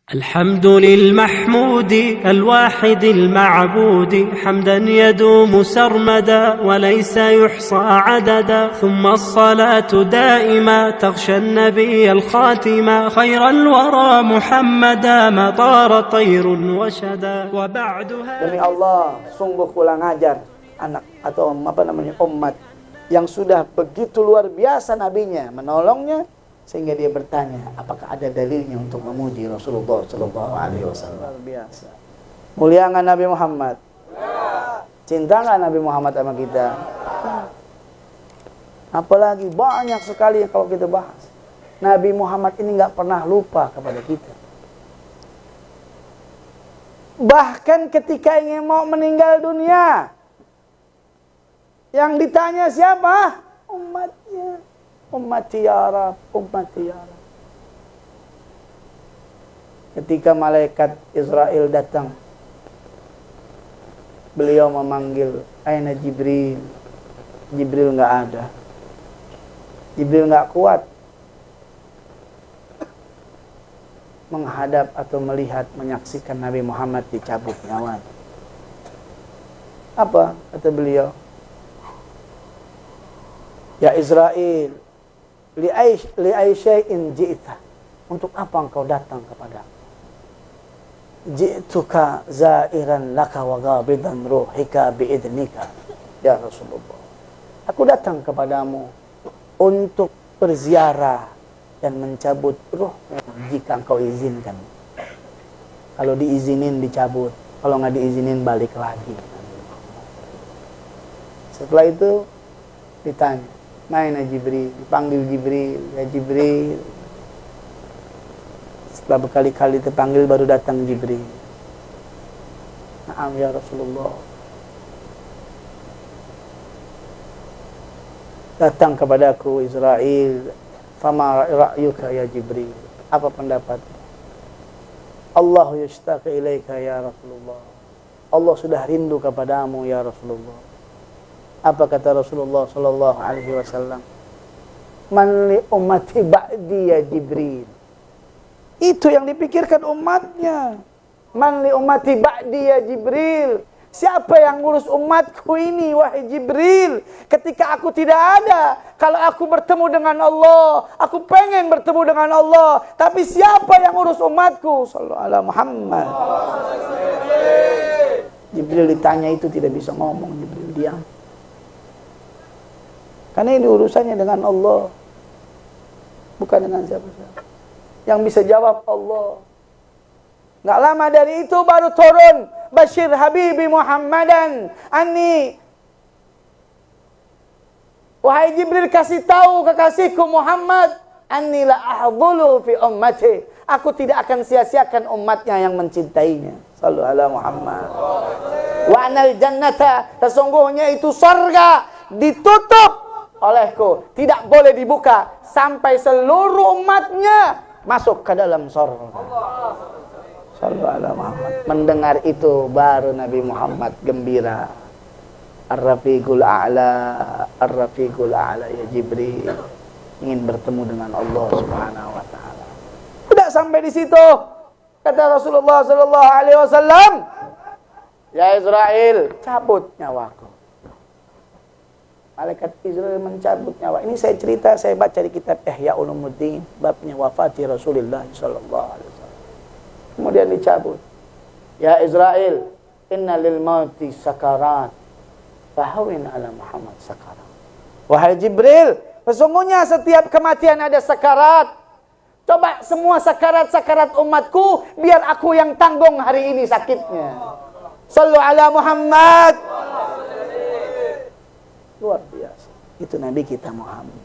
الحمد للمحمود الواحد المعبود حمدا يدوم سرمدا وليس يحصى عددا ثم الصلاة دائما تغشى النبي الخاتما خير الورى محمدا ما طار طير وشدا وبعدها. Demi Allah, sungguh kurang ajar anak atau umat yang sudah begitu luar biasa nabinya menolongnya, sehingga dia bertanya, apakah ada dalilnya untuk memuji Rasulullah Sallallahu Alaihi Wasallam? Luar biasa. Mulia nggak Nabi Muhammad? Cinta nggak Nabi Muhammad sama kita? Apalagi banyak sekali yang kalau kita bahas. Nabi Muhammad ini nggak pernah lupa kepada kita. Bahkan ketika ingin mau meninggal dunia, yang ditanya siapa? Umatnya. Ummati ya Rab, ummati ya Rab. Ketika malaikat Israel datang, beliau memanggil, aina Jibril. Jibril nggak ada. Jibril nggak kuat menghadap atau melihat, menyaksikan Nabi Muhammad dicabut nyawanya. Apa kata beliau? Ya Israel, li aisya'in ji'ta. Untuk apa engkau datang kepada aku? Ji'tuka zairan laka wa ghabidan ruhika biidnika. Ya Rasulullah, aku datang kepadamu untuk berziarah dan mencabut ruhmu jika engkau izinkan. Kalau diizinin dicabut, kalau nggak diizinin balik lagi. Setelah itu ditanya, mana Jibril? Dipanggil Jibril, ya Jibril. Setelah berkali-kali terpanggil baru datang Jibril. Naam ya Rasulullah. Datang kepadaku Israel. Fama ra'yuka ya Jibril? Apa pendapatmu? Allah yashtaqi ilaika ya Rasulullah. Allah sudah rindu kepadamu ya Rasulullah. Apa kata Rasulullah Sallallahu Alaihi Wasallam? Man li ummati ba'di ya Jibril. Itu yang dipikirkan umatnya. Man li ummati ba'di ya Jibril. Siapa yang ngurus umatku ini wahai Jibril? Ketika aku tidak ada, kalau aku bertemu dengan Allah, aku pengen bertemu dengan Allah, tapi siapa yang ngurus umatku? Sallallahu alaihi Muhammad. Jibril ditanya itu tidak bisa ngomong, Jibril diam. Karena ini urusannya dengan Allah, bukan dengan siapa-siapa. Yang bisa jawab Allah. Nggak lama dari itu baru turun Bashir Habibi Muhammadan Anni. Wahai Jibril, kasih tahu kekasihku Muhammad, Anni la ahdulu fi ummati. Aku tidak akan sia-siakan umatnya yang mencintainya. Sallu ala Muhammad. Wa anal jannata, sesungguhnya itu surga ditutup olehku, tidak boleh dibuka sampai seluruh umatnya masuk ke dalam surga. Sallallahu alaihi Muhammad. Mendengar itu baru Nabi Muhammad gembira. Ar-Rafiqul A'la, Ar-Rafiqul A'la ya Jibril. Ingin bertemu dengan Allah Subhanahu wa taala. Sudah sampai di situ, kata Rasulullah sallallahu alaihi wasallam, ya Israel, cabut nyawaku. Malaikat Israel mencabut nyawa. Ini saya cerita, saya baca di kitab Ihya Ulumuddin, babnya wafati Rasulullah sallallahu alaihi wasallam. Kemudian dicabut. Ya Israel, inna lil mauti sakarat. Fahawin ala Muhammad sakarat. Wahai Jibril, sesungguhnya setiap kematian ada sakarat. Coba semua sakarat-sakarat umatku, biar aku yang tanggung hari ini sakitnya. Sallu ala Muhammad. Luar biasa. Itu Nabi kita Muhammad.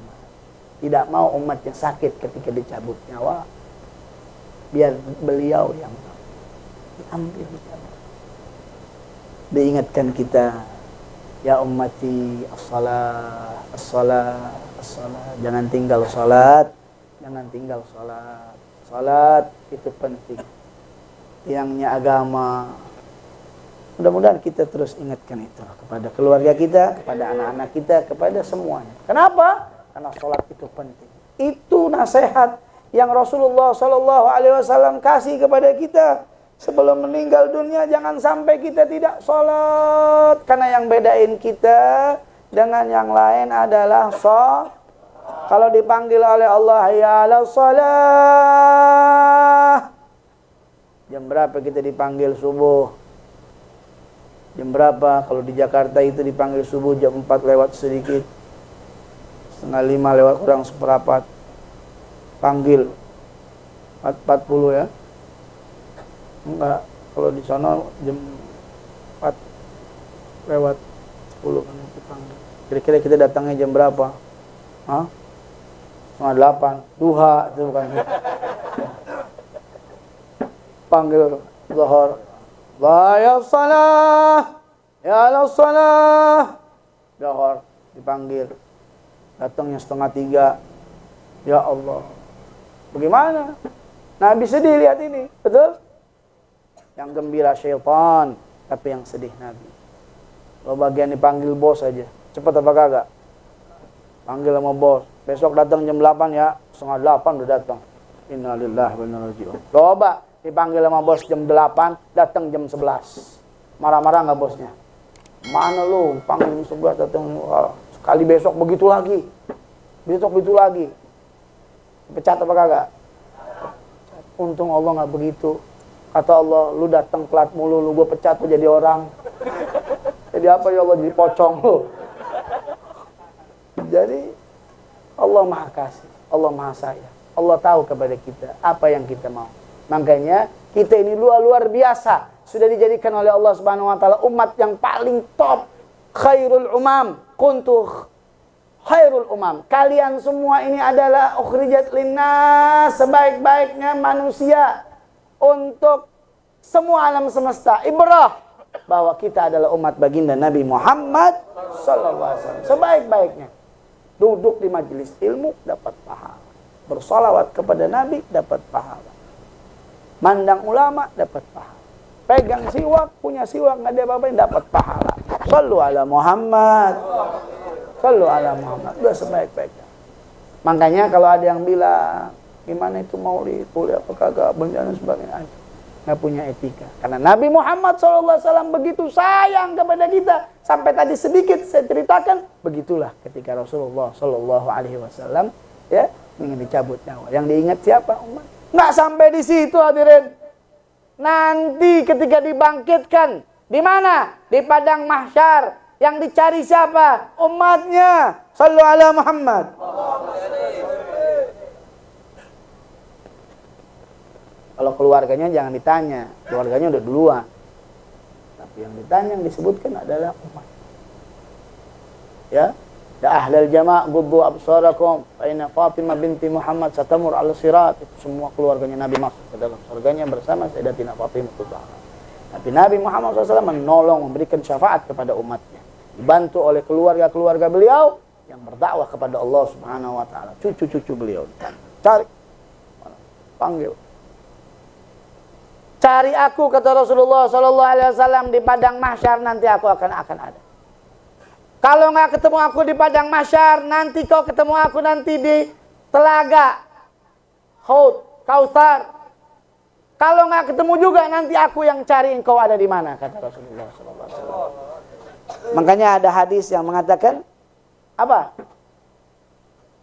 Tidak mau umatnya sakit ketika dicabut nyawa. Biar beliau yang diambil. Diingatkan kita, ya ummati as-salah, as-salah, as-salah. Jangan tinggal salat, jangan tinggal salat. Salat itu penting. Tiangnya agama. Mudah-mudahan kita terus ingatkan itu kepada keluarga kita, kepada anak-anak kita, kepada semuanya. Kenapa? Karena sholat itu penting. Itu nasihat yang Rasulullah Shallallahu Alaihi Wasallam kasih kepada kita sebelum meninggal dunia. Jangan sampai kita tidak sholat, karena yang bedain kita dengan yang lain adalah kalau dipanggil oleh Allah, ya ala sholat, jam berapa kita dipanggil subuh? Jam berapa? Kalau di Jakarta itu dipanggil subuh jam 4 lewat sedikit, setengah 5 lewat kurang seperempat. Panggil 4.40 ya. Enggak, kalau di sana jam 4 lewat 10 kan dipanggil. Kira-kira kita datangnya jam berapa? Hah? Setengah 8, duha itu bukan. Panggil zuhur, ya salah, ya la salah. Zuhur dipanggil, datangnya setengah 3. Ya Allah, bagaimana? Nabi sedih lihat ini, betul? Yang gembira syaitan, tapi yang sedih Nabi. Kalau bagian dipanggil bos aja, cepat apa kagak? Panggil sama bos, besok datang jam 8 ya, setengah 8 udah datang. Innalillahi wa inna ilaihi raji'un. Coba dipanggil sama bos jam 8, datang jam 11. Marah-marah nggak bosnya? Mana lu? Panggil jam 11 datang. Sekali besok begitu lagi. Besok begitu lagi. Pecat apa kagak? Untung Allah nggak begitu. Kata Allah, lu datang telat mulu, lu gue pecat tuh jadi orang. Jadi apa ya Allah, jadi pocong lu. Jadi Allah Maha Kasih, Allah Maha Sayang. Allah tahu kepada kita apa yang kita mau. Makanya kita ini luar biasa, sudah dijadikan oleh Allah Subhanahu wa taala umat yang paling top. Khairul umam, kuntu khairul umam. Kalian semua ini adalah ukhrijat linnas, sebaik-baiknya manusia untuk semua alam semesta. Ibrah bahwa kita adalah umat baginda Nabi Muhammad sallallahu alaihi wasallam. Sebaik-baiknya duduk di majelis ilmu dapat pahala. Bersolawat kepada Nabi dapat pahala. Mandang ulama dapat pahala. Pegang siwak, punya siwak nggak ada apa-apa dapat pahala. Shallu ala Muhammad. Shallu ala Muhammad. Udah sebaik-baiknya. Makanya kalau ada yang bilang gimana itu maulid, boleh apa kagak, bencana sebagainya, nggak punya etika. Karena Nabi Muhammad SAW begitu sayang kepada kita. Sampai tadi sedikit saya ceritakan, begitulah ketika Rasulullah SAW ya ingin dicabut nyawa. Yang diingat siapa? Umat. Nggak sampai di situ hadirin. Nanti ketika dibangkitkan, di mana? Di padang mahsyar. Yang dicari siapa? Umatnya. Sallu ala Muhammad. Kalau keluarganya jangan ditanya, keluarganya udah duluan. Tapi yang ditanya, yang disebutkan adalah umat. Ya, ya ahlal jama' guddu absarakum fa inna Fatimah binti Muhammad satamur al sirat. Itu semua keluarganya Nabi masuk ke dalam surganya bersama Sayyidatina Fatimah Zahra. Tapi Nabi Muhammad SAW menolong, memberikan syafaat kepada umatnya. Dibantu oleh keluarga-keluarga beliau yang berdakwah kepada Allah Subhanahu wa taala. Cucu-cucu beliau. Cari. Panggil. Cari aku, kata Rasulullah sallallahu alaihi wasallam, di padang mahsyar, nanti aku akan ada. Kalau nggak ketemu aku di padang mahsyar, nanti kau ketemu aku nanti di telaga Haud, Kautsar. Kalau nggak ketemu juga, nanti aku yang cari engkau ada di mana, kata Rasulullah sallallahu alaihi wasallam. Makanya ada hadis yang mengatakan apa?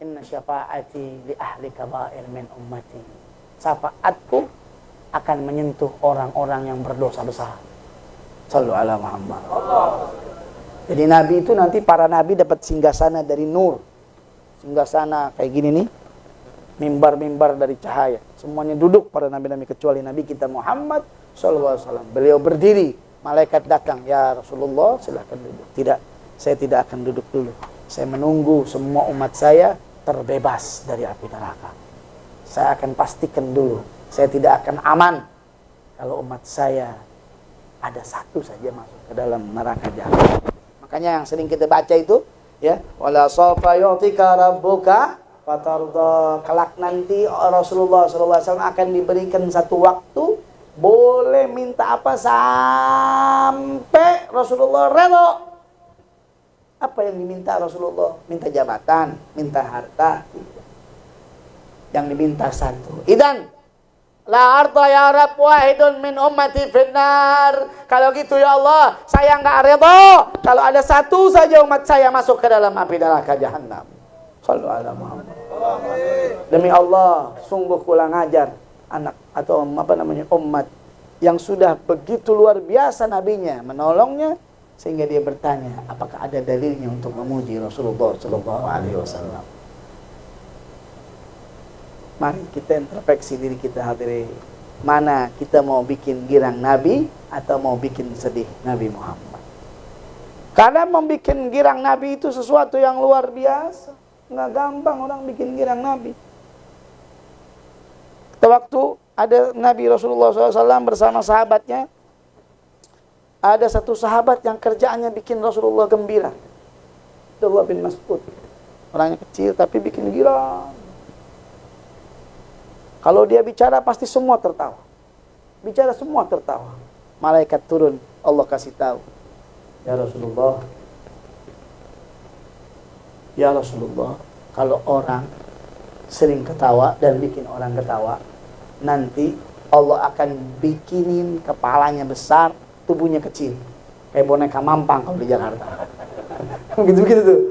Inna syafa'ati li ahli kaba'ir min ummati. Syafaatku akan menyentuh orang-orang yang berdosa besar. Sallu ala Muhammad. Jadi Nabi itu nanti para Nabi dapat singgasana dari nur. Singgasana kayak gini nih. Mimbar-mimbar dari cahaya. Semuanya duduk para Nabi-Nabi kecuali Nabi kita Muhammad sallallahu alaihi wasallam. Beliau berdiri. Malaikat datang. Ya Rasulullah silahkan duduk. Tidak. Saya tidak akan duduk dulu. Saya menunggu semua umat saya terbebas dari api neraka. Saya akan pastikan dulu. Saya tidak akan aman kalau umat saya ada satu saja masuk ke dalam neraka jahanam. Makanya yang sering kita baca itu, ya, wala sawfa yu'tika rabbuka fatarda. Kelak nanti Rasulullah SAW akan diberikan satu waktu, boleh minta apa sampai Rasulullah redho. Apa yang diminta Rasulullah? Minta jabatan, minta harta. Yang diminta satu. Idan la arda ya Rabb wahidun min ummati finnar. Kalau gitu ya Allah, saya nggak redha kalau ada satu saja umat saya masuk ke dalam api neraka jahanam. Shallu ala Muhammad. Demi Allah, sungguh kurang ajar anak atau umat yang sudah begitu luar biasa nabinya menolongnya sehingga dia bertanya, apakah ada dalilnya untuk memuji Rasulullah sallallahu alaihi wasallam? Mari kita introspeksi diri kita, hadirin. Mana kita mau bikin girang Nabi atau mau bikin sedih Nabi Muhammad? Karena membuat girang Nabi itu sesuatu yang luar biasa. Nggak gampang orang bikin girang Nabi. Waktu ada Nabi Rasulullah SAW bersama sahabatnya, ada satu sahabat yang kerjaannya bikin Rasulullah gembira. Abdullah bin Mas'ud. Orangnya kecil tapi bikin girang. Kalau dia bicara pasti semua tertawa. Bicara semua tertawa. Malaikat turun, Allah kasih tahu. Ya Rasulullah. Ya Rasulullah, kalau orang sering ketawa dan bikin orang ketawa, nanti Allah akan bikinin kepalanya besar, tubuhnya kecil. Kayak boneka mampang kalau di Jakarta. Begitu-begitu tuh.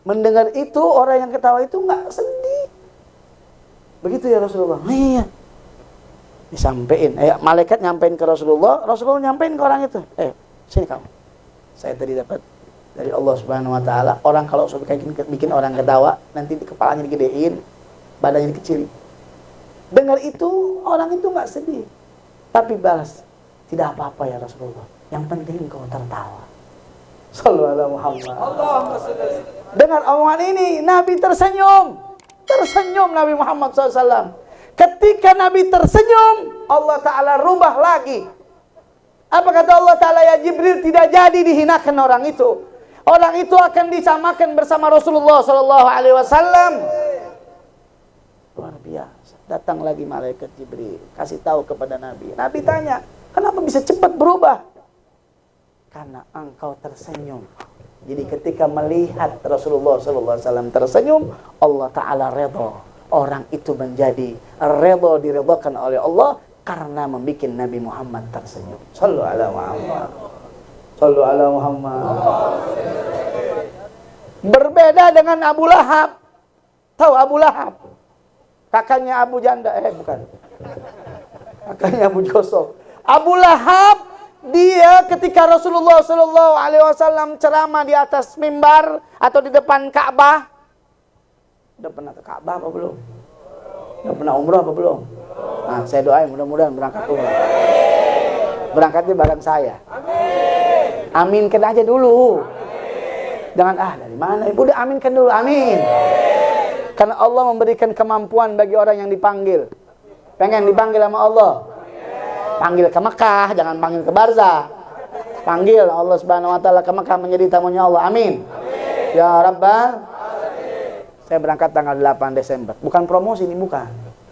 Mendengar itu, orang yang ketawa itu nggak sedih. Begitu ya Rasulullah. Iya. Disampaikan. Malaikat nyampein ke Rasulullah, Rasulullah nyampein ke orang itu. Sini kamu. Saya tadi dapat dari Allah Subhanahu wa taala, orang kalau suka bikin orang ketawa, nanti kepalanya digedein, badannya dikecilin. Dengar itu, orang itu enggak sedih. Tapi balas, tidak apa-apa ya Rasulullah. Yang penting kau tertawa. Sallallahu alaihi Muhammad. Allahumma shalli. Dengar omongan ini, Nabi tersenyum. Tersenyum Nabi Muhammad SAW. Ketika Nabi tersenyum, Allah Ta'ala rubah lagi. Apa kata Allah Ta'ala? Ya Jibril, tidak jadi dihinakan orang itu. Orang itu akan disamakan bersama Rasulullah SAW. Luar biasa. Datang lagi malaikat Jibril, kasih tahu kepada Nabi. Nabi tanya, kenapa bisa cepat berubah? Karena engkau tersenyum. Jadi ketika melihat Rasulullah SAW tersenyum, Allah Ta'ala redha. Orang itu menjadi redha, diredhakan oleh Allah karena membuat Nabi Muhammad tersenyum. Sallu ala Muhammad. Sallu ala Muhammad. Berbeda dengan Abu Lahab. Tahu Abu Lahab? Kakaknya Abu Janda. Bukan. Kakaknya Abu Josok. Abu Lahab, dia ketika Rasulullah SAW ceramah di atas mimbar atau di depan Ka'bah. Udah pernah ke Ka'bah apa belum? Udah pernah umrah apa belum? Nah, saya doain mudah-mudahan berangkat umrah. Berangkatnya bareng saya. Aminkan aja dulu. Jangan dari mana? Udah aminkan dulu. Amin. Karena Allah memberikan kemampuan bagi orang yang dipanggil. Pengen dipanggil sama Allah. Panggil ke Mekah, jangan panggil ke Barzah. Panggil Allah Subhanahu wa taala ke Mekah menjadi tamunya Allah. Amin. Ya Rabbal. Saya berangkat tanggal 8 Desember. Bukan promosi ini, bukan.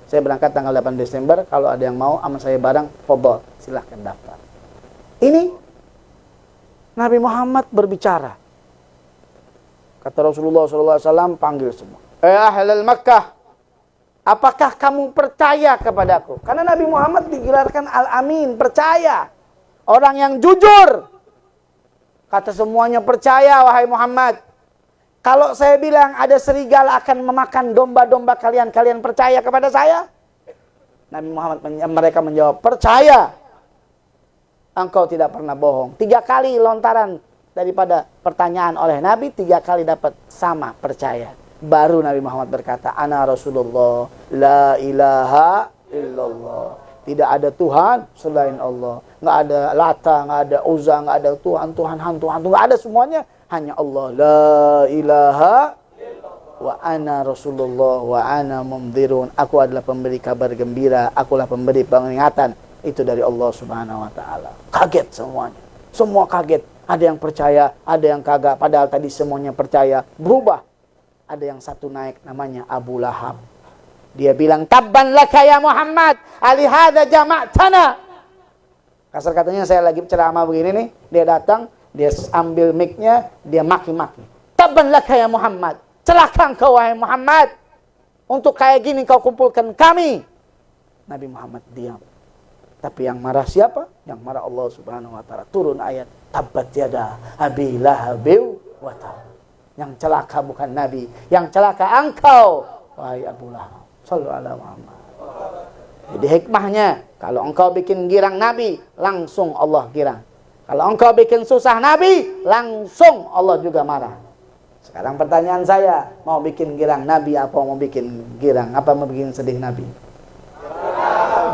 Saya berangkat tanggal 8 Desember. Kalau ada yang mau sama saya bareng, fadhol, silahkan daftar. Ini Nabi Muhammad berbicara. Kata Rasulullah SAW, panggil semua. Ahlul Makkah, apakah kamu percaya kepadaku? Karena Nabi Muhammad digelarkan Al-Amin, percaya. Orang yang jujur. Kata semuanya, percaya wahai Muhammad. Kalau saya bilang ada serigala akan memakan domba-domba kalian, kalian percaya kepada saya? Nabi Muhammad, mereka menjawab, percaya. Engkau tidak pernah bohong. 3 kali lontaran daripada pertanyaan oleh Nabi, 3 kali dapat sama, percaya. Baru Nabi Muhammad berkata, Ana Rasulullah, la ilaha illallah. Tidak ada Tuhan selain Allah. Nggak ada Lata, nggak ada Uzza, nggak ada Tuhan, hantu, nggak ada semuanya. Hanya Allah. La ilaha wa ana Rasulullah wa ana mundhirun. Aku adalah pemberi kabar gembira. Akulah pemberi peringatan. Itu dari Allah Subhanahu wa taala. Kaget semuanya. Semua kaget. Ada yang percaya, ada yang kagak. Padahal tadi semuanya percaya. Berubah. Ada yang satu naik, namanya Abu Lahab. Dia bilang, tabban laka ya Muhammad, alihada jama'tana. Kasar katanya, saya lagi ceramah begini nih, dia datang, dia ambil mic-nya, dia maki-maki. Tabban laka ya Muhammad, celaka engkau wahai Muhammad. untuk kayak gini kau kumpulkan kami. Nabi Muhammad diam. Tapi yang marah siapa? Yang marah Allah Subhanahu wa taala. Turun ayat tabbat yada abi lahabil wa tab. Yang celaka bukan Nabi, yang celaka engkau wahai Abu Lahab. Shallallahu alaihi Muhammad. Jadi hikmahnya, kalau engkau bikin girang Nabi, langsung Allah girang. Kalau engkau bikin susah Nabi, langsung Allah juga marah. Sekarang pertanyaan saya, mau bikin girang Nabi apa mau bikin girang? Apa mau bikin sedih Nabi?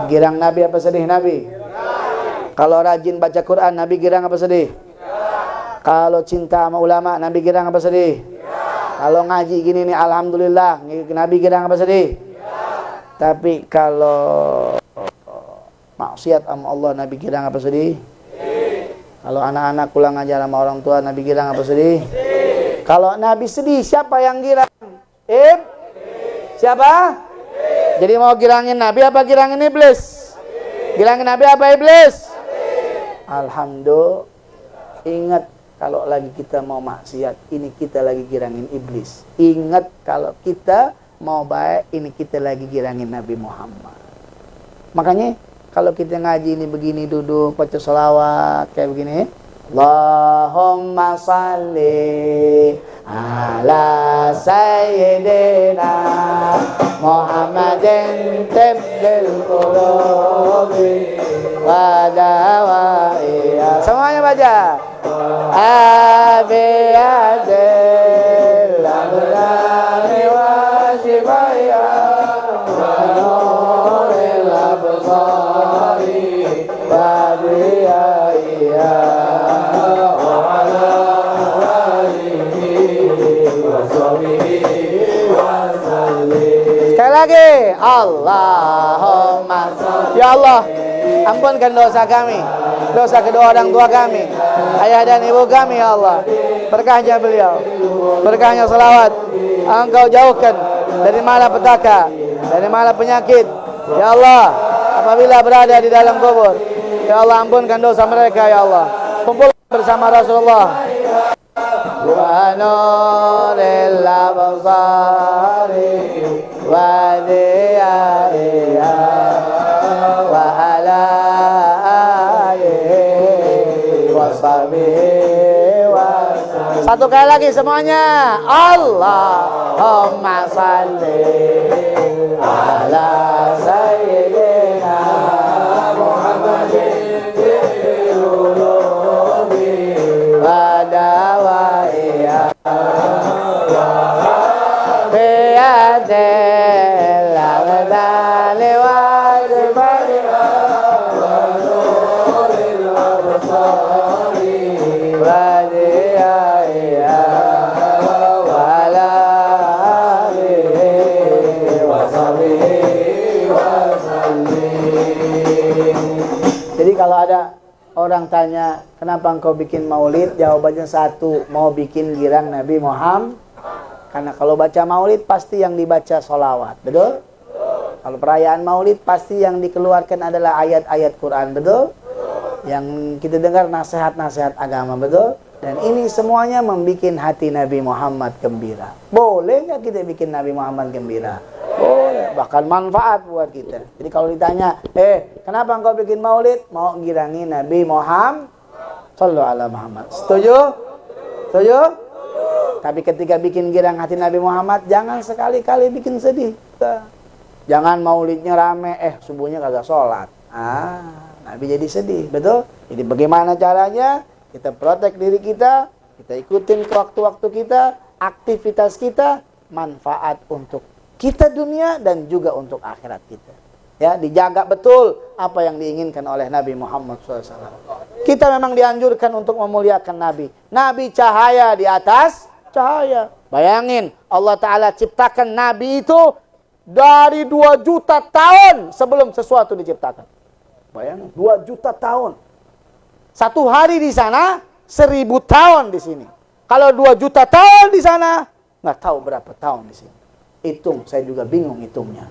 Girang Nabi apa sedih Nabi? Kalau rajin baca Quran, Nabi girang apa sedih? Kalau cinta sama ulama, Nabi girang apa sedih? Kalau ngaji gini nih, alhamdulillah, Nabi girang apa sedih? Tapi kalau maksiat sama Allah, Nabi girang apa sedih? Kalau anak-anak pulang ajar sama orang tua, Nabi girang apa sedih? Kalau Nabi sedih, siapa yang girang? Siapa? Jadi mau girangin Nabi apa girangin iblis? Girangin Nabi apa iblis? Alhamdulillah. Ingat, kalau lagi kita mau maksiat, ini kita lagi girangin iblis. Ingat, kalau kita mau baik, ini kita lagi girangin Nabi Muhammad. Makanya kalau kita ngaji ini begini, duduk baca sholawat kayak begini, Allahumma salli ala sayyidina Muhammadin tibbil qulubi wa dawaiha. Semuanya baca. Abiyadil abdani wa shifaya wa nuril absari wa diyaiha wa ala alihi wa sahbihi wa sallim. Sekali lagi, Allahumma salli. Ya Allah, ampunkan dosa kami, dosa kedua orang tua kami, ayah dan ibu kami, ya Allah. Berkahnya beliau, berkahnya salawat, Engkau jauhkan dari malapetaka, dari mala penyakit, ya Allah. Apabila berada di dalam kubur, ya Allah, ampunkan dosa mereka, ya Allah. Kumpulkan bersama Rasulullah. Wa nuril absari wa diyaiha wa ala alihi wa sahbihi wa sallam. Satu kali lagi semuanya. Allahumma salli ala sayyidina Muhammadin fil qulubi wa dawaiha biyadil abdali wa shifaiha wa nuril absari wa diyaiha wa ala alihi wa sahbihi wa sallim. Jadi kalau ada orang tanya, kenapa engkau bikin maulid? Jawabannya satu, mau bikin girang Nabi Muhammad. Karena kalau baca maulid pasti yang dibaca sholawat, betul? Kalau perayaan maulid pasti yang dikeluarkan adalah ayat-ayat Quran, betul? Yang kita dengar nasihat-nasihat agama, betul? Dan ini semuanya membuat hati Nabi Muhammad gembira. Boleh nggak kita bikin Nabi Muhammad gembira? Boleh, bahkan manfaat buat kita. Jadi kalau ditanya, kenapa engkau bikin maulid? Mau girangi Nabi Muhammad Sallallahu alaihi Muhammad. Setuju? Setuju? Tapi ketika bikin girang hati Nabi Muhammad, jangan sekali-kali bikin sedih. Jangan maulidnya rame, subuhnya kagak sholat. Nabi jadi sedih, betul? Jadi bagaimana caranya? Kita protek diri kita ikutin ke waktu-waktu kita, aktivitas kita, manfaat untuk kita dunia dan juga untuk akhirat kita. Ya, dijaga betul apa yang diinginkan oleh Nabi Muhammad SAW. Kita memang dianjurkan untuk memuliakan Nabi. Nabi cahaya di atas cahaya. Bayangin, Allah Ta'ala ciptakan Nabi itu dari 2 juta tahun sebelum sesuatu diciptakan. Bayangin, 2 juta tahun. 1 hari di sana, 1000 tahun di sini. Kalau 2 juta tahun di sana, nggak tahu berapa tahun di sini. Hitung, saya juga bingung hitungnya.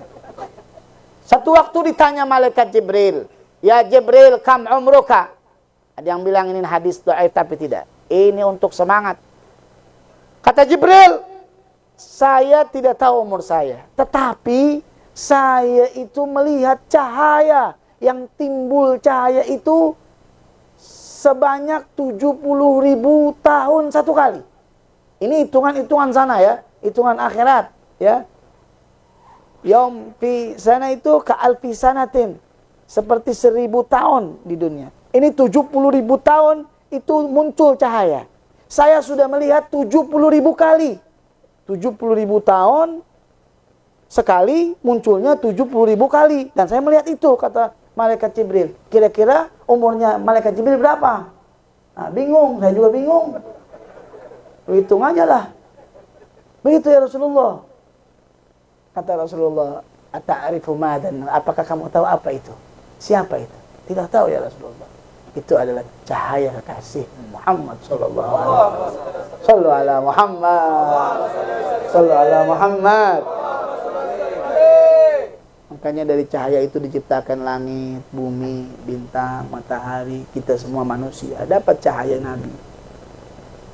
Satu waktu ditanya malaikat Jibril, ya Jibril, kam umruka? Ada yang bilang ini hadis dhaif, tapi tidak. Ini untuk semangat. Kata Jibril, saya tidak tahu umur saya, tetapi saya itu melihat cahaya yang timbul, cahaya itu sebanyak 70.000 tahun satu kali. Ini hitungan-hitungan sana ya, hitungan akhirat ya. Yaum fi sana itu ka alfi sanatin, seperti 1000 tahun di dunia. Ini 70.000 tahun itu muncul cahaya. Saya sudah melihat 70.000 kali. 70.000 tahun sekali munculnya 70.000 kali. Dan saya melihat itu, kata malaikat Jibril. Kira-kira umurnya malaikat Jibril berapa? Nah, bingung, saya juga bingung. Hitung aja lah. Begitu ya Rasulullah. Kata Rasulullah, "Ata'rifu madan?" Apakah kamu tahu apa itu? Siapa itu? Tidak tahu ya Rasulullah. Itu adalah cahaya kekasih Muhammad sallallahu alaihi wasallam. Sallu ala Muhammad. Sallu ala Muhammad. Makanya dari cahaya itu diciptakan langit, bumi, bintang, matahari, kita semua manusia dapat cahaya Nabi.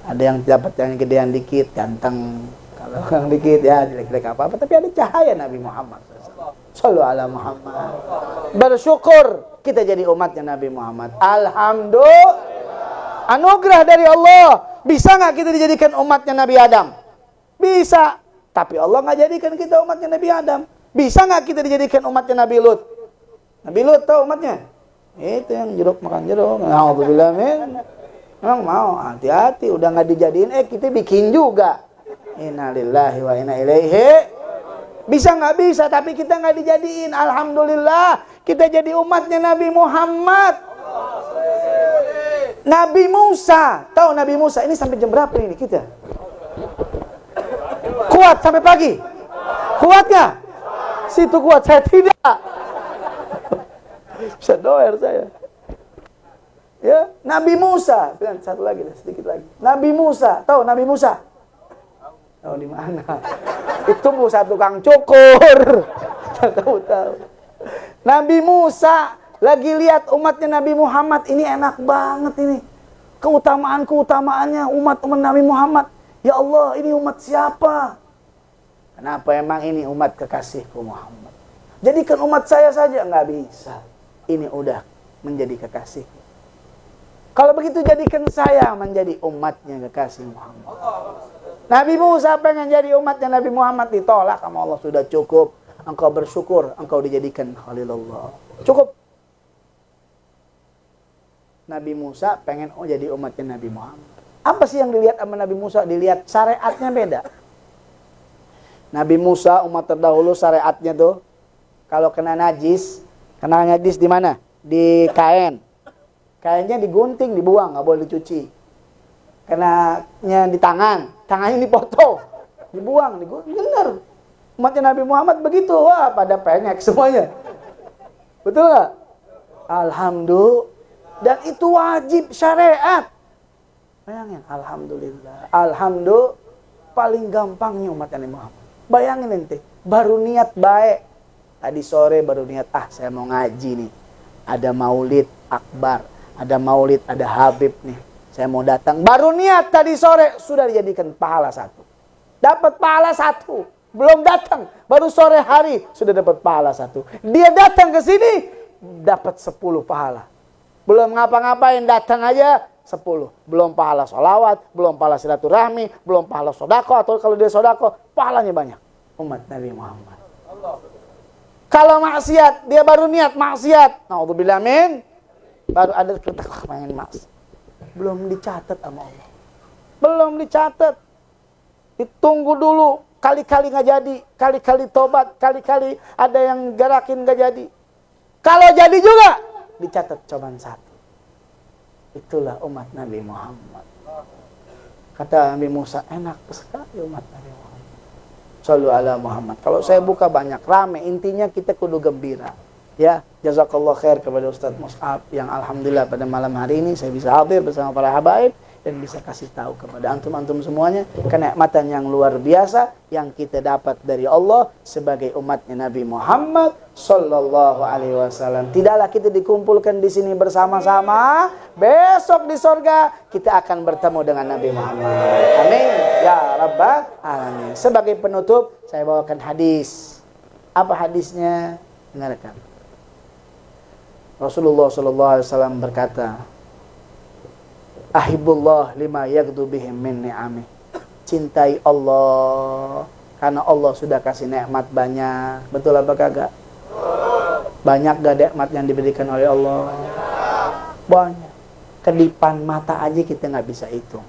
Ada yang dapat yang gedean dikit, ganteng. Kalau yang dikit ya jelek-jelek apa-apa, tapi ada cahaya Nabi Muhammad. Sallu ala Muhammad. Bersyukur kita jadi umatnya Nabi Muhammad. Alhamdulillah. Anugerah dari Allah. Bisa nggak kita dijadikan umatnya Nabi Adam? Bisa. Tapi Allah nggak jadikan kita umatnya Nabi Adam. Bisa nggak kita dijadikan umatnya Nabi Lut? Nabi Lut tahu umatnya? Itu yang jeruk makan jeruk. Alhamdulillah men. Memang mau, hati-hati, udah nggak dijadiin, kita bikin juga. Innalillahi wa inna ilaihi. Bisa nggak bisa, tapi kita nggak dijadiin. Alhamdulillah, kita jadi umatnya Nabi Muhammad. Nabi Musa, tahu Nabi Musa ini sampai jam berapa ini kita? Kuat sampai pagi? Kuat nggak? Situ kuat, saya tidak. Bisa doer saya. Ya, Nabi Musa, satu lagi, sedikit lagi. Nabi Musa, tahu Nabi Musa? Tahu di mana? Itu Musa tukang cukur. Tahu. Nabi Musa lagi lihat umatnya Nabi Muhammad, ini enak banget ini. Keutamaannya umat Nabi Muhammad. Ya Allah, ini umat siapa? Kenapa emang ini umat kekasihku Muhammad? Jadikan umat saya saja, nggak bisa. Ini udah menjadi kekasihku. Kalau begitu jadikan saya menjadi umatnya kekasih Muhammad. Nabi Musa pengen jadi umatnya Nabi Muhammad, ditolak sama Allah. Sudah cukup, engkau bersyukur, engkau dijadikan Khalilullah. Cukup. Nabi Musa pengen jadi umatnya Nabi Muhammad. Apa sih yang dilihat sama Nabi Musa? Dilihat syariatnya beda. Nabi Musa umat terdahulu syariatnya tuh, kalau kena najis di mana? Di kain. Kainnya digunting, dibuang, nggak boleh dicuci. Kenanya di tangannya dipotong, dibuang, bener. Umatnya Nabi Muhammad begitu, wah pada pengek semuanya. Betul nggak? Alhamdulillah. Dan itu wajib syariat. Bayangin, alhamdulillah. Alhamdulillah paling gampangnya umatnya Nabi Muhammad. Bayangin ente, baru niat baik. Tadi sore baru niat, saya mau ngaji nih. Ada maulid akbar. Ada maulid, ada Habib nih. Saya mau datang. Baru niat tadi sore, sudah dijadikan pahala 1. Dapat pahala 1. Belum datang. Baru sore hari, sudah dapat pahala 1. Dia datang ke sini, dapat 10 pahala. Belum ngapa-ngapain, datang aja 10. Belum pahala sholawat, belum pahala silaturahmi, belum pahala sodako. Atau kalau dia sodako, pahalanya banyak. Umat Nabi Muhammad. Kalau maksiat, dia baru niat maksiat. Na'udzubillah min. Baru ada kertas main maksiat. Belum dicatat sama Allah. Belum dicatat. Ditunggu dulu. Kali-kali nggak jadi. Kali-kali tobat. Kali-kali ada yang gerakin nggak jadi. Kalau jadi juga, dicatat cobaan 1. Itulah umat Nabi Muhammad. Kata Nabi Musa, enak sekali umat Nabi Muhammad. Sallu ala Muhammad. Kalau saya buka banyak, rame. Intinya kita kudu gembira. Ya, jazakallah khair kepada Ustaz Mus'ab yang alhamdulillah pada malam hari ini saya bisa hadir bersama para habaib dan bisa kasih tahu kepada antum-antum semuanya kenikmatan yang luar biasa yang kita dapat dari Allah sebagai umatnya Nabi Muhammad sallallahu alaihi wasallam. Tidaklah kita dikumpulkan di sini bersama-sama, besok di surga kita akan bertemu dengan Nabi Muhammad. Amin. ya rabbal alamin. Sebagai penutup saya bawakan hadis. Apa hadisnya? Dengarkan. Rasulullah sallallahu alaihi wasallam berkata, "Ahibullah lima yaghdu bihim min ni'amih." Cintai Allah karena Allah sudah kasih nikmat banyak. Betul apa kagak? Banyak gak nikmat yang diberikan oleh Allah? Banyak. Kedipan mata aja kita nggak bisa hitung.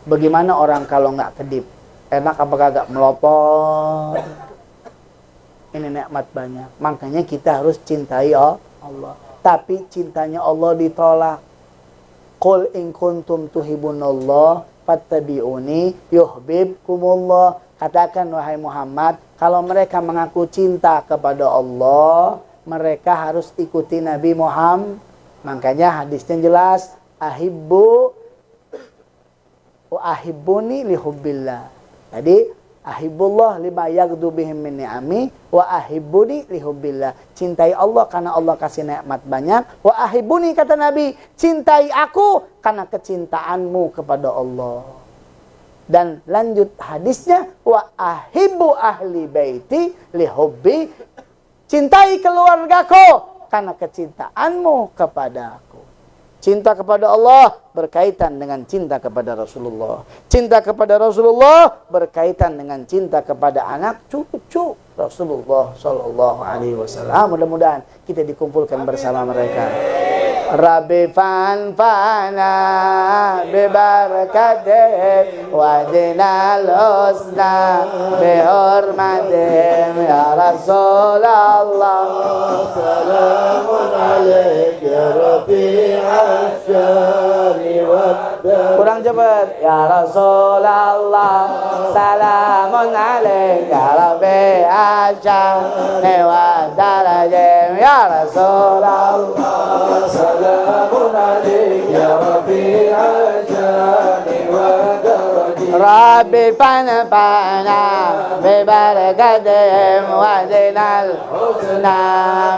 Bagaimana orang kalau nggak kedip? Enak apa kagak? Melopot. Ini nikmat banyak. Makanya kita harus cintai Allah. Tapi cintanya Allah ditolak. Qul in kuntum tuhibunallah fattabi'uni yuhibbukumullah. Katakan wahai Muhammad, kalau mereka mengaku cinta kepada Allah, mereka harus ikuti Nabi Muhammad. Makanya hadisnya jelas, ahibbu wa ahibbuni lihubbillah. Jadi ahibbullah lima yaghdu bihim min ni'ami wa ahibbuni lihubbillah. Cintai Allah karena Allah kasih nikmat banyak. Wa ahibbuni kata Nabi, cintai aku karena kecintaanmu kepada Allah. Dan lanjut hadisnya, wa ahibbu ahli baiti lihubbi. Cintai keluargaku karena kecintaanmu kepada aku. Cinta kepada Allah berkaitan dengan cinta kepada Rasulullah. Cinta kepada Rasulullah berkaitan dengan cinta kepada anak cucu Rasulullah sallallahu alaihi wasallam. Mudah-mudahan kita dikumpulkan bersama mereka. Rabbi fanfa'na bibarakatihim wa dinal husna bihurmatihim ya Rasulullah. Salamun alaik ya Rabi'al syari waddar. Kurang cepat. Ya Rasulullah. Salamun alaik ya Rabi'al syari waddar. Ya Rasulullah. Salamun alaik ya Rabi'al syari waddar. Rabbi fanfa'na bibarakatihim wa dinal husna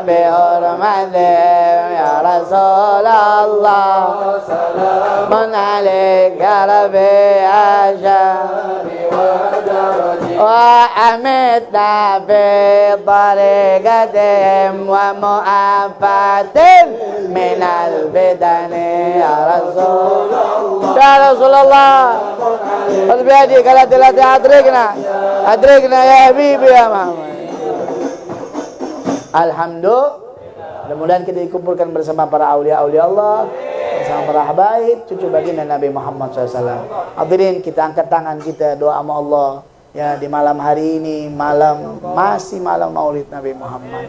bihurmatihim ya Rasulullah. Salamun alaik ya Rabi'al syari waddar. Wa amitna fi tariqatihim wa mu'afatin minal bidani ya Rasulullah. Ya Rasulullah. Al-Biyadi kalau telah adrikna ya Habibi ya Muhammad. Alhamdulillah. Mudah-mudahan kita dikumpulkan bersama para aulia-aulia Allah, bersama para habaib, cucu baginda Nabi Muhammad SAW. Hadirin, kita angkat tangan kita doa sama Allah. Ya, di malam hari ini, masih malam Maulid Nabi Muhammad.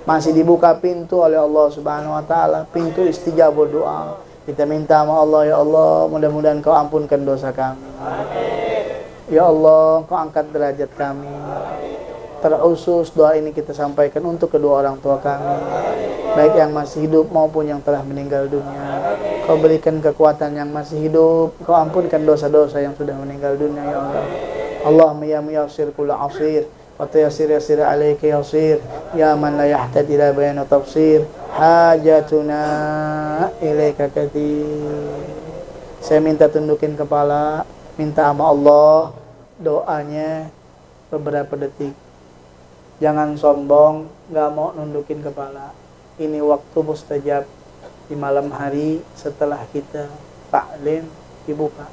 Masih dibuka pintu oleh Allah Subhanahu wa taala, pintu istijabah doa. Kita minta sama Allah, ya Allah, mudah-mudahan Kau ampunkan dosa kami. Ya Allah, Kau angkat derajat kami. Terusus doa ini kita sampaikan untuk kedua orang tua kami, baik yang masih hidup maupun yang telah meninggal dunia. Kau berikan kekuatan yang masih hidup. Kau ampunkan dosa-dosa yang sudah meninggal dunia, ya Allah. Allahumma ya muyassir kullu asir wa tayassir yasir alayka yasir ya man la yahtadi la bayana tafsir hajatuna ilaika katsir. Saya minta tundukin kepala, minta sama Allah doanya beberapa detik. Jangan sombong, gak mau nundukin kepala. Ini waktu mustajab. Di malam hari setelah kita taklim dibuka.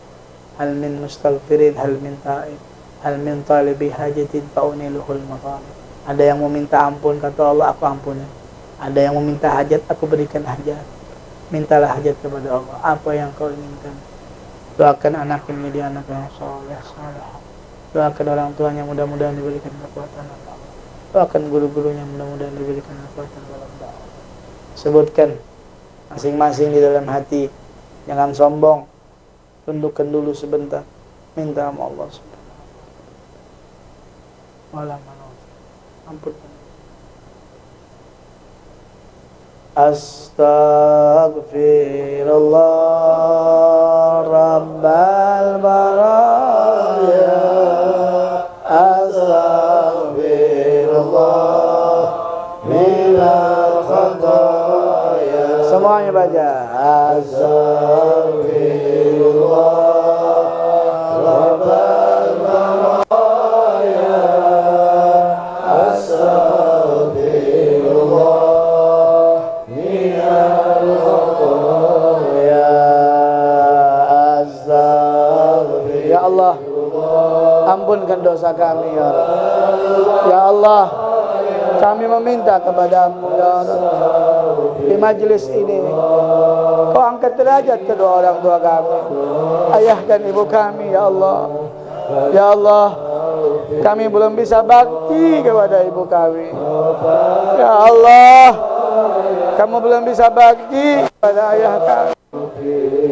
Hal min mustaghfirin, hal min ta'ib, hal min talibi hajatin fa'uniluhul matalib. Ada yang meminta ampun, kata Allah, aku ampuni. Ada yang meminta hajat, aku berikan hajat. Mintalah hajat kepada Allah, apa yang kau inginkan. Doakan anak ini menjadi anak yang soleh. Doakan orang tuanya, mudah-mudahan diberikan kekuatan Allah. Doakan guru-gurunya, mudah-mudahan diberikan kekuatan dalam dakwah. Sebutkan masing-masing di dalam hati. Jangan sombong. Tundukkan dulu sebentar. Minta sama Allah subhanahu wa ta'ala. Ampunkan. Astaghfirullah Rabbal baraya. Astaghfirullah minal khataya. Semuanya baca. Astaghfirullah Rabbal dosa kami ya Allah. Ya Allah, kami meminta kepadamu ya Allah, di majelis ini Kau angkat derajat kedua orang tua kami, ayah dan ibu kami ya Allah. Ya Allah, kami belum bisa bakti kepada ibu kami. Ya Allah, kamu belum bisa bakti kepada ayah kami.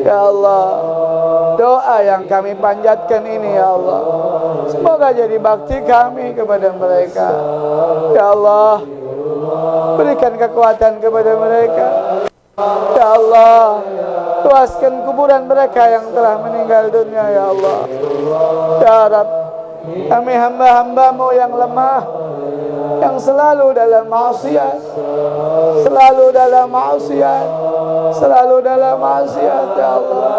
Ya Allah, doa yang kami panjatkan ini ya Allah, semoga jadi bakti kami kepada mereka. Ya Allah, berikan kekuatan kepada mereka. Ya Allah, luaskan kuburan mereka yang telah meninggal dunia ya Allah. Ya Rabb, kami hamba-hambamu yang lemah, yang selalu dalam maksiat, selalu dalam maksiat, selalu dalam maksiat ya Allah.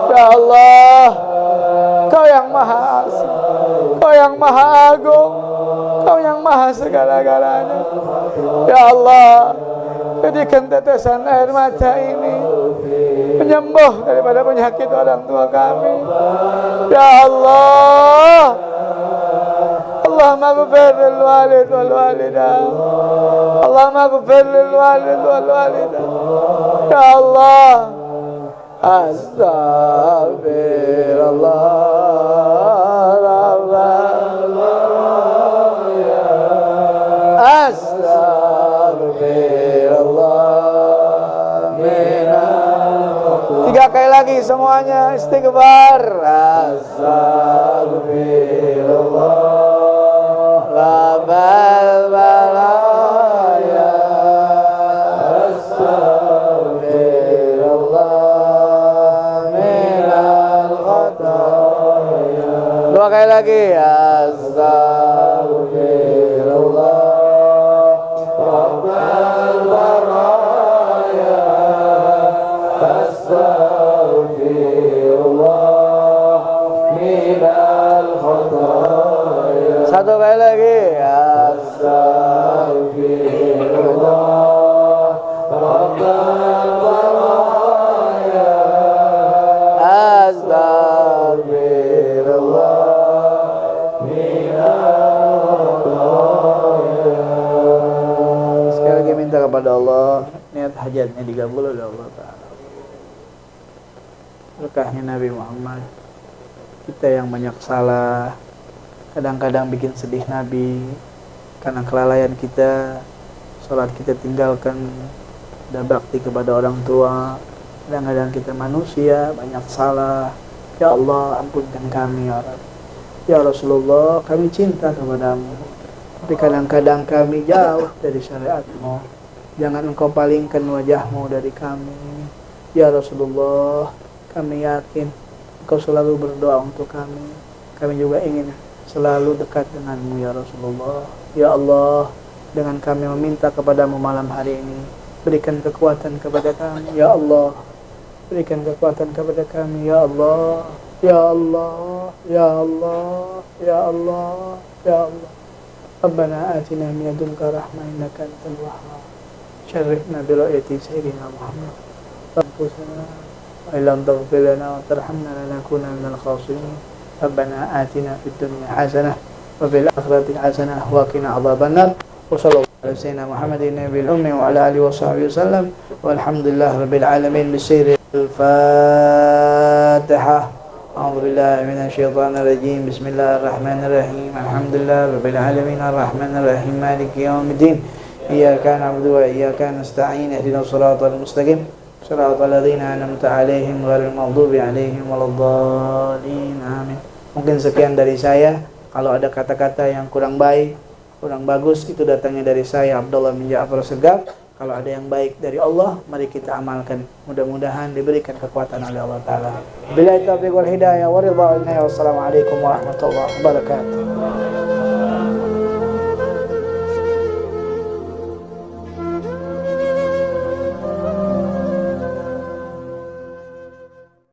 Ya Allah, Kau yang maha asli, Kau yang maha agung, Kau yang maha segala-galanya. Ya Allah, jadikan tetesan air mata ini menyembuh daripada penyakit orang tua kami. Ya Allah, Allahumma ghfir lil walid wal walidah, Allahumma ghfir lil walid wal walidah. Ya Allah, Astaghfirullah. Tiga kali lagi semuanya istighfar. Astaghfirullah rabbal baraya. Astaghfirullah minal khataya. Dua kali lagi. Astaghfirullah rabbal baraya. Satu kali lagi. Astaghfirullah rabbal baraya. Astaghfirullah minal khataya. Sekali lagi minta kepada Allah, niat hajatnya digabul oleh Allah Ta'ala. Berkahnya Nabi Muhammad. Kita yang banyak salah, kadang-kadang bikin sedih Nabi karena kelalaian kita, sholat kita tinggalkan, tidak bakti kepada orang tua. Kadang-kadang kita manusia banyak salah. Ya Allah, ampunkan kami ya Rabb. Ya Rasulullah, kami cinta kepadamu, tapi kadang-kadang kami jauh dari syariatmu. Jangan engkau palingkan wajahmu dari kami. Ya Rasulullah, kami yakin engkau selalu berdoa untuk kami. Kami juga ingin selalu dekat denganmu ya Rasulullah. Ya Allah, dengan kami meminta kepadamu malam hari ini, berikan kekuatan kepada kami ya Allah. Berikan kekuatan kepada kami ya Allah. Ya Allah, Ya Allah, Ya Allah, Ya Allah. Rabbana atina min ladunka rahmah innaka antal wahhab. Syarifna bi ru'yati sayyidina Muhammad. Rabbana wa illam taghfir lana wa tarhamna lanakunanna minal khasirin. Rabbana atina fid dunya hasanah wa fil akhirati hasanah wa qina adzabannar. Wa sallallahu ala sayyidina Muhammadin nabiyil ummi wa ala alihi wa sahbihi wasallam. Walhamdulillahi rabbil alamin. Bisirri al-Fatihah. أعوذ بالله من الشيطان الرجيم. بسم الله الرحمن الرحيم. الحمد لله رب العالمين الرحمن الرحيم مالك يوم الدين. إياك نعبد وإياك نستعين. اهدنا الصراط المستقيم صراط الذين أنعمت عليهم غير المغضوب عليهم ولا الضالين. Amin. Mungkin sekian dari saya. Kalau ada kata-kata yang kurang baik, kurang bagus, itu datangnya dari saya Abdullah bin Ja'far Segaf. Kalau ada yang baik dari Allah, mari kita amalkan. Mudah-mudahan diberikan kekuatan oleh Allah Ta'ala. Billahi taufiq wal hidayah wa ridha. Wassalamualaikum warahmatullahi wabarakatuh.